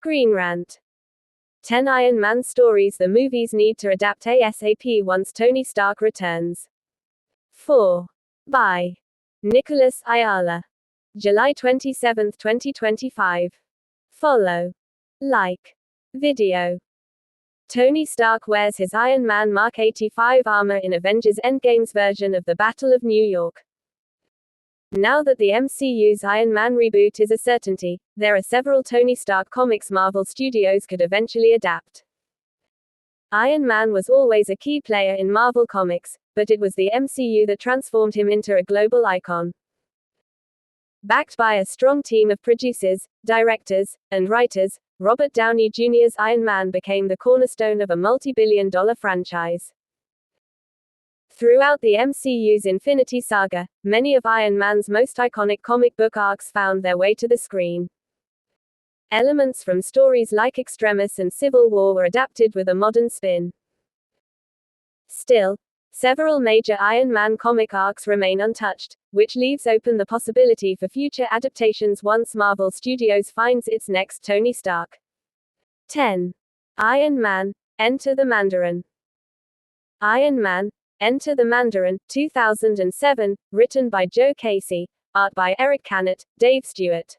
Screen Rant. 10 Iron Man stories the movies need to adapt ASAP once Tony Stark returns. 4. By Nicholas Ayala. July 27, 2025. Follow. Like. Video. Tony Stark wears his Iron Man Mark 85 armor in Avengers Endgame's version of the Battle of New York. Now that the MCU's Iron Man reboot is a certainty, there are several Tony Stark comics Marvel Studios could eventually adapt. Iron Man was always a key player in Marvel Comics, but it was the MCU that transformed him into a global icon. Backed by a strong team of producers, directors, and writers, Robert Downey Jr.'s Iron Man became the cornerstone of a multi-billion-dollar franchise. Throughout the MCU's Infinity Saga, many of Iron Man's most iconic comic book arcs found their way to the screen. Elements from stories like Extremis and Civil War were adapted with a modern spin. Still, several major Iron Man comic arcs remain untouched, which leaves open the possibility for future adaptations once Marvel Studios finds its next Tony Stark. 10. Iron Man, Enter the Mandarin. Iron Man, Enter the Mandarin, 2007, written by Joe Casey, art by Eric Cannett, Dave Stewart.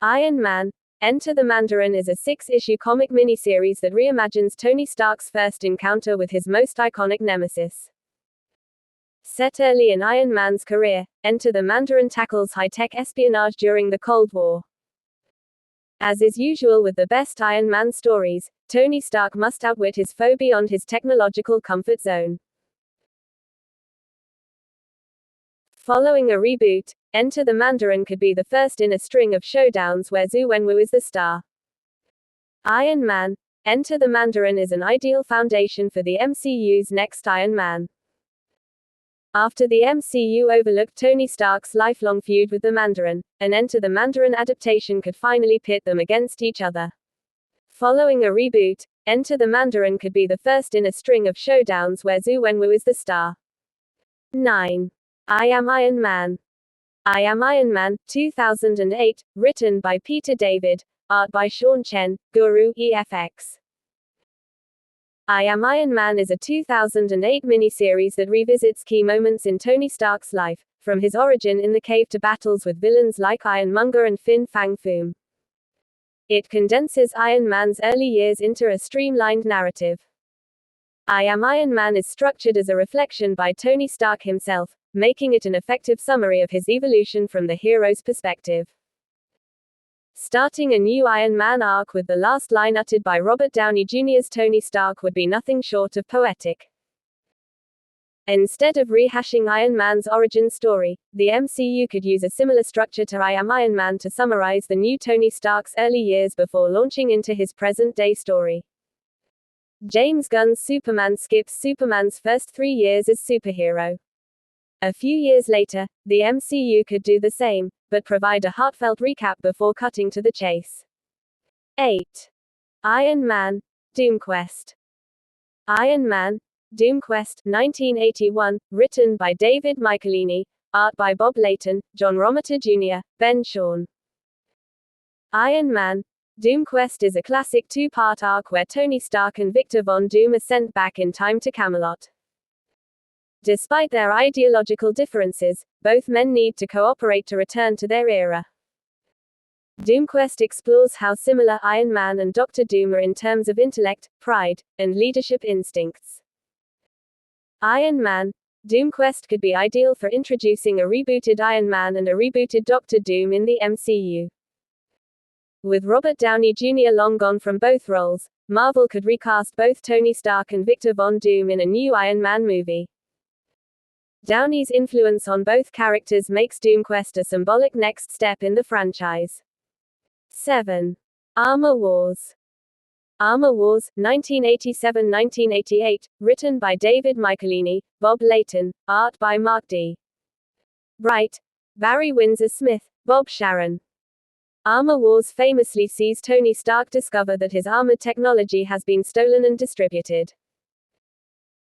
Iron Man, Enter the Mandarin is a 6-issue comic miniseries that reimagines Tony Stark's first encounter with his most iconic nemesis. Set early in Iron Man's career, Enter the Mandarin tackles high-tech espionage during the Cold War. As is usual with the best Iron Man stories, Tony Stark must outwit his foe beyond his technological comfort zone. Following a reboot, Enter the Mandarin could be the first in a string of showdowns where Zhu Wenwu is the star. Iron Man, Enter the Mandarin is an ideal foundation for the MCU's next Iron Man. After the MCU overlooked Tony Stark's lifelong feud with the Mandarin, an Enter the Mandarin adaptation could finally pit them against each other. Following a reboot, Enter the Mandarin could be the first in a string of showdowns where Zhu Wenwu is the star. 9. I Am Iron Man. I Am Iron Man, 2008, written by Peter David, art by Sean Chen, Guru EFX. I Am Iron Man is a 2008 miniseries that revisits key moments in Tony Stark's life, from his origin in the cave to battles with villains like Ironmonger and Fin Fang Foom. It condenses Iron Man's early years into a streamlined narrative. I Am Iron Man is structured as a reflection by Tony Stark himself, making it an effective summary of his evolution from the hero's perspective. Starting a new Iron Man arc with the last line uttered by Robert Downey Jr.'s Tony Stark would be nothing short of poetic. Instead of rehashing Iron Man's origin story, the MCU could use a similar structure to I Am Iron Man to summarize the new Tony Stark's early years before launching into his present-day story. James Gunn's Superman skips Superman's first 3 years as superhero. A few years later, the MCU could do the same, but provide a heartfelt recap before cutting to the chase. 8. Iron Man, DoomQuest. Iron Man, DoomQuest, 1981, written by David Michelinie, art by Bob Layton, John Romita Jr., Ben Shawn. Iron Man, DoomQuest is a classic 2-part arc where Tony Stark and Victor Von Doom are sent back in time to Camelot. Despite their ideological differences, both men need to cooperate to return to their era. DoomQuest explores how similar Iron Man and Dr. Doom are in terms of intellect, pride, and leadership instincts. Iron Man, DoomQuest could be ideal for introducing a rebooted Iron Man and a rebooted Dr. Doom in the MCU. With Robert Downey Jr. long gone from both roles, Marvel could recast both Tony Stark and Victor Von Doom in a new Iron Man movie. Downey's influence on both characters makes DoomQuest a symbolic next step in the franchise. 7. Armor Wars. Armor Wars, 1987-1988, written by David Michelinie, Bob Layton, art by Mark D. Bright, Barry Windsor Smith, Bob Sharon. Armor Wars famously sees Tony Stark discover that his armored technology has been stolen and distributed.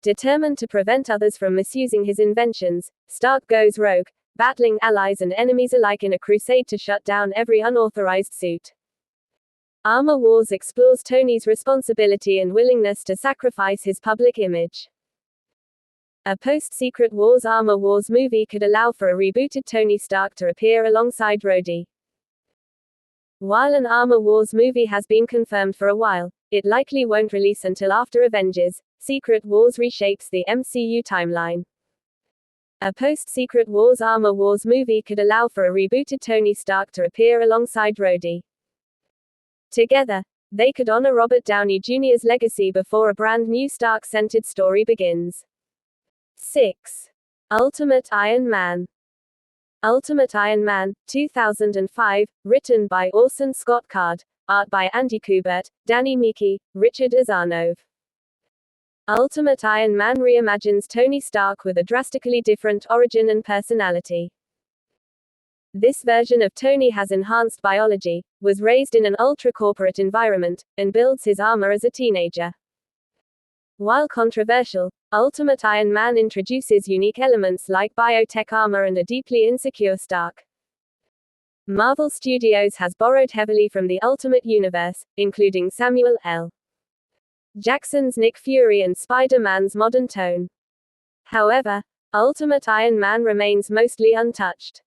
Determined to prevent others from misusing his inventions, Stark goes rogue, battling allies and enemies alike in a crusade to shut down every unauthorized suit. Armor Wars explores Tony's responsibility and willingness to sacrifice his public image. A post-Secret Wars Armor Wars movie could allow for a rebooted Tony Stark to appear alongside Rhodey. While an Armor Wars movie has been confirmed for a while, it likely won't release until after Avengers: Secret Wars reshapes the MCU timeline. A post-Secret Wars Armor Wars movie could allow for a rebooted Tony Stark to appear alongside Rhodey. Together, they could honor Robert Downey Jr.'s legacy before a brand new Stark-centered story begins. 6. Ultimate Iron Man. Ultimate Iron Man, 2005, written by Orson Scott Card, art by Andy Kubert, Danny Miki, Richard Azanov. Ultimate Iron Man reimagines Tony Stark with a drastically different origin and personality. This version of Tony has enhanced biology, was raised in an ultra-corporate environment, and builds his armor as a teenager. While controversial, Ultimate Iron Man introduces unique elements like biotech armor and a deeply insecure Stark. Marvel Studios has borrowed heavily from the Ultimate Universe, including Samuel L. Jackson's Nick Fury and Spider-Man's modern tone. However, Ultimate Iron Man remains mostly untouched.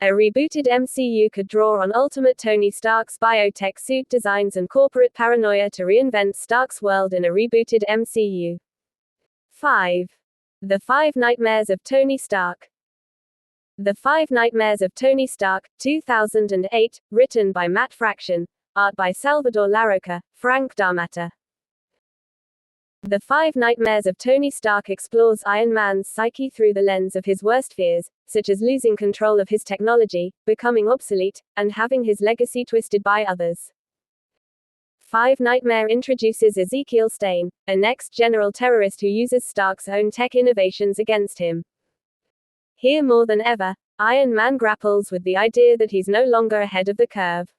A rebooted MCU could draw on Ultimate Tony Stark's biotech suit designs and corporate paranoia to reinvent Stark's world in a rebooted MCU. 5. The Five Nightmares of Tony Stark. The Five Nightmares of Tony Stark, 2008, written by Matt Fraction, art by Salvador Larroca, Frank D'Armata. The Five Nightmares of Tony Stark explores Iron Man's psyche through the lens of his worst fears, such as losing control of his technology, becoming obsolete, and having his legacy twisted by others. Five Nightmare introduces Ezekiel Stane, a next-general terrorist who uses Stark's own tech innovations against him. Here more than ever, Iron Man grapples with the idea that he's no longer ahead of the curve.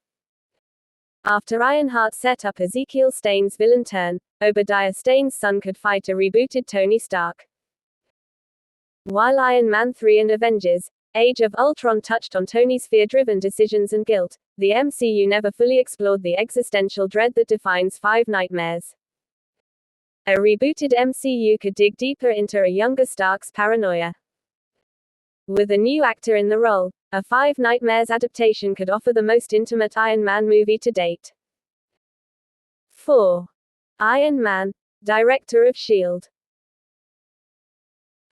After Ironheart set up Ezekiel Stane's villain turn, Obadiah Stane's son could fight a rebooted Tony Stark. While Iron Man 3 and Avengers: Age of Ultron touched on Tony's fear-driven decisions and guilt, the MCU never fully explored the existential dread that defines Five Nightmares. A rebooted MCU could dig deeper into a younger Stark's paranoia. With a new actor in the role, a Five Nightmares adaptation could offer the most intimate Iron Man movie to date. 4. Iron Man, Director of S.H.I.E.L.D.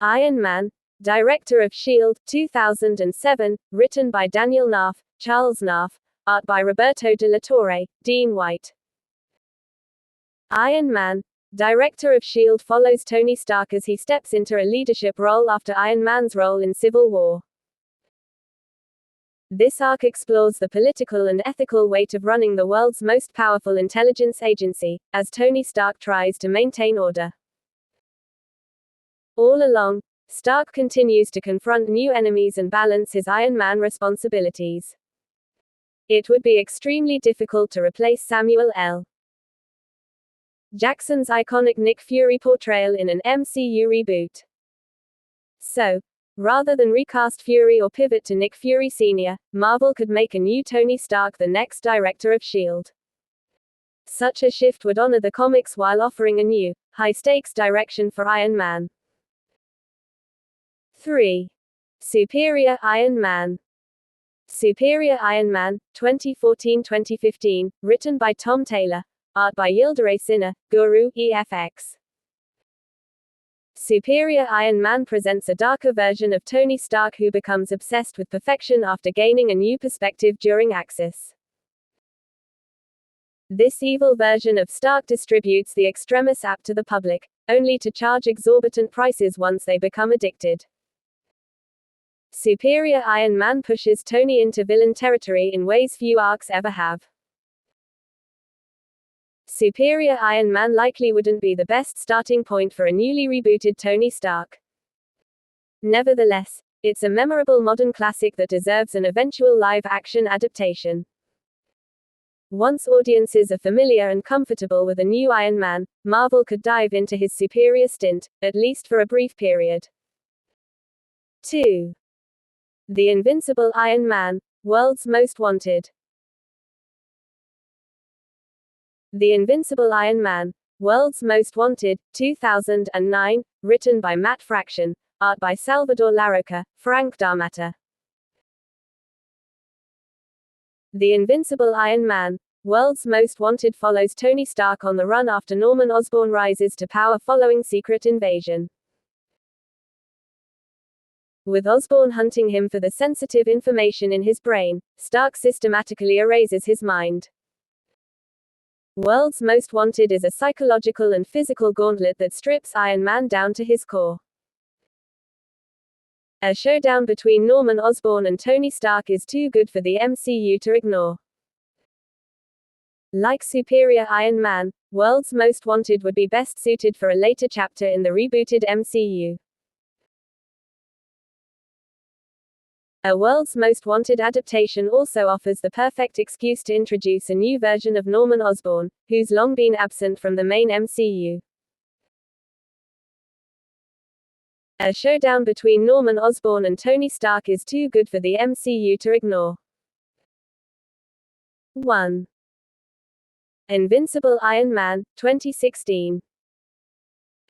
Iron Man, Director of S.H.I.E.L.D., 2007, written by Daniel Naff, Charles Naff, art by Roberto de la Torre, Dean White. Iron Man, Director of S.H.I.E.L.D. follows Tony Stark as he steps into a leadership role after Iron Man's role in Civil War. This arc explores the political and ethical weight of running the world's most powerful intelligence agency, as Tony Stark tries to maintain order. All along, Stark continues to confront new enemies and balance his Iron Man responsibilities. It would be extremely difficult to replace Samuel L. Jackson's iconic Nick Fury portrayal in an MCU reboot. So, rather than recast Fury or pivot to Nick Fury Sr., Marvel could make a new Tony Stark the next director of S.H.I.E.L.D. Such a shift would honor the comics while offering a new, high-stakes direction for Iron Man. 3. Superior Iron Man. Superior Iron Man, 2014-2015, written by Tom Taylor, art by Yildiray Sinha, Guru, EFX. Superior Iron Man presents a darker version of Tony Stark who becomes obsessed with perfection after gaining a new perspective during Axis. This evil version of Stark distributes the Extremis app to the public, only to charge exorbitant prices once they become addicted. Superior Iron Man pushes Tony into villain territory in ways few arcs ever have. Superior Iron Man likely wouldn't be the best starting point for a newly rebooted Tony Stark. Nevertheless, it's a memorable modern classic that deserves an eventual live-action adaptation. Once audiences are familiar and comfortable with a new Iron Man, Marvel could dive into his superior stint, at least for a brief period. 2. The Invincible Iron Man, World's Most Wanted. The Invincible Iron Man. World's Most Wanted, 2009, written by Matt Fraction, art by Salvador Larroca, Frank D'Armata. The Invincible Iron Man. World's Most Wanted follows Tony Stark on the run after Norman Osborn rises to power following Secret Invasion. With Osborn hunting him for the sensitive information in his brain, Stark systematically erases his mind. World's Most Wanted is a psychological and physical gauntlet that strips Iron Man down to his core. A showdown between Norman Osborn and Tony Stark is too good for the MCU to ignore. Like Superior Iron Man, World's Most Wanted would be best suited for a later chapter in the rebooted MCU. A World's Most Wanted adaptation also offers the perfect excuse to introduce a new version of Norman Osborn, who's long been absent from the main MCU. A showdown between Norman Osborn and Tony Stark is too good for the MCU to ignore. 1. Invincible Iron Man, 2016.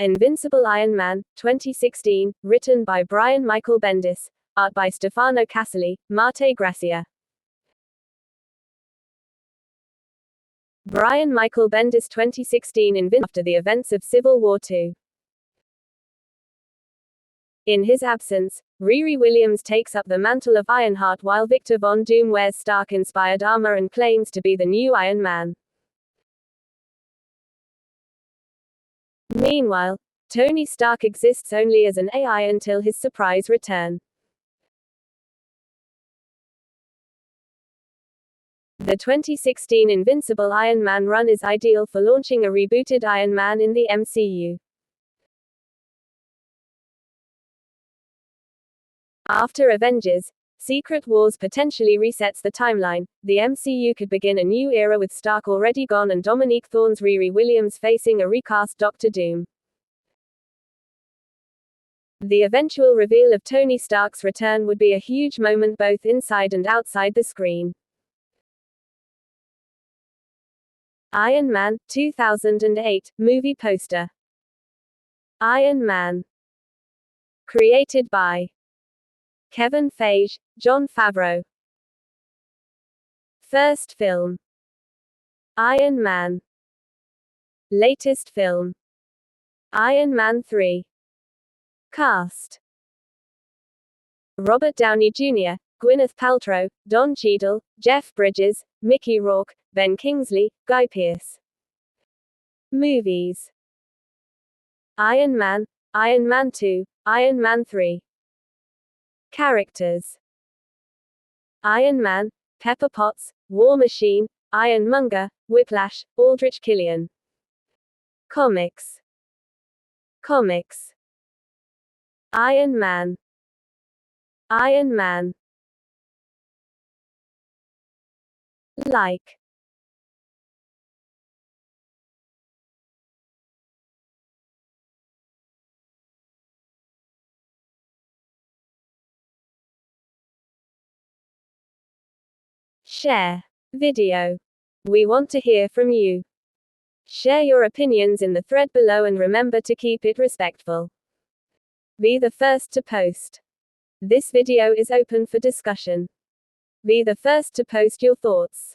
Invincible Iron Man, 2016, written by Brian Michael Bendis, art by Stefano Caselli, Marte Gracia. Brian Michael Bendis 2016 after the events of Civil War II. In his absence, Riri Williams takes up the mantle of Ironheart while Victor Von Doom wears Stark-inspired armor and claims to be the new Iron Man. Meanwhile, Tony Stark exists only as an AI until his surprise return. The 2016 Invincible Iron Man run is ideal for launching a rebooted Iron Man in the MCU. After Avengers: Secret Wars potentially resets the timeline, the MCU could begin a new era with Stark already gone and Dominique Thorne's Riri Williams facing a recast Doctor Doom. The eventual reveal of Tony Stark's return would be a huge moment both inside and outside the screen. Iron Man, 2008, movie poster. Iron Man. Created by Kevin Feige, Jon Favreau. First film. Iron Man. Latest film. Iron Man 3. Cast: Robert Downey Jr., Gwyneth Paltrow, Don Cheadle, Jeff Bridges, Mickey Rourke, Ben Kingsley, Guy Pearce. Movies: Iron Man, Iron Man 2, Iron Man 3. Characters: Iron Man, Pepper Potts, War Machine, Ironmonger, Whiplash, Aldrich Killian. Comics. Iron Man. Iron Man. Like. Share video. We want to hear from you. Share your opinions in the thread below and remember to keep it respectful. Be the first to post. This video is open for discussion. Be the first to post your thoughts.